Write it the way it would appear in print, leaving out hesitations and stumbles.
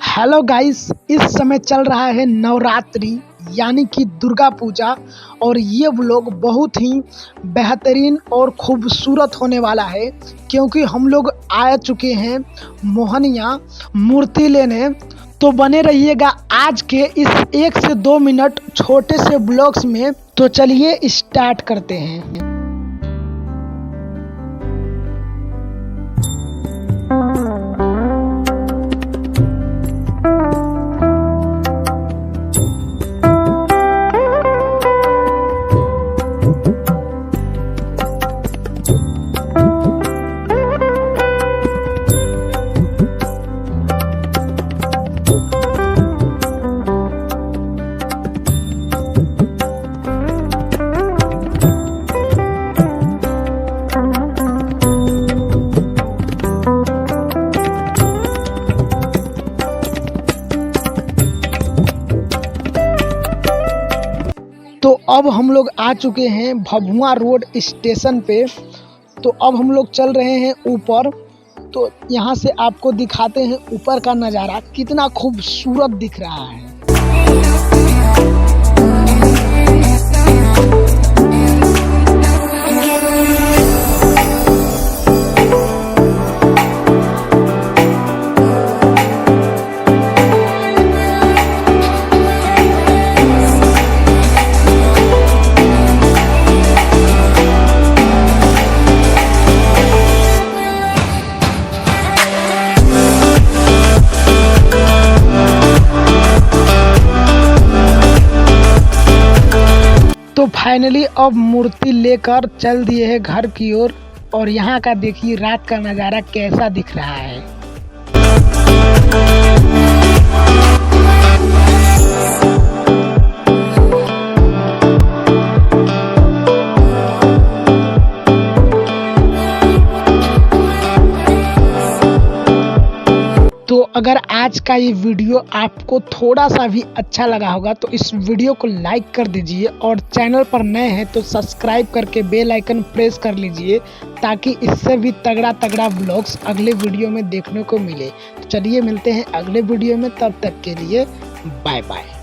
Hello guys, इस समय चल रहा है नवरात्रि यानी कि दुर्गा पूजा। और ये व्लॉग बहुत ही बेहतरीन और खूबसूरत होने वाला है क्योंकि हम लोग आ चुके हैं मोहनिया मूर्ति लेने। तो बने रहिएगा आज के इस 1 से 2 मिनट छोटे से ब्लॉग्स में। तो चलिए स्टार्ट करते हैं। तो अब हम लोग आ चुके हैं भभुआ रोड स्टेशन पे। तो अब हम लोग चल रहे हैं ऊपर। तो यहाँ से आपको दिखाते हैं ऊपर का नज़ारा कितना खूबसूरत दिख रहा है। तो फाइनली अब मूर्ति लेकर चल दिए हैं घर की ओर। और यहाँ का देखिए रात का नज़ारा कैसा दिख रहा है। तो अगर आज का ये वीडियो आपको थोड़ा सा भी अच्छा लगा होगा तो इस वीडियो को लाइक कर दीजिए। और चैनल पर नए हैं तो सब्सक्राइब करके बेल आइकन प्रेस कर लीजिए ताकि इससे भी तगड़ा व्लॉग्स अगले वीडियो में देखने को मिले। तो चलिए मिलते हैं अगले वीडियो में, तब तक के लिए बाय बाय।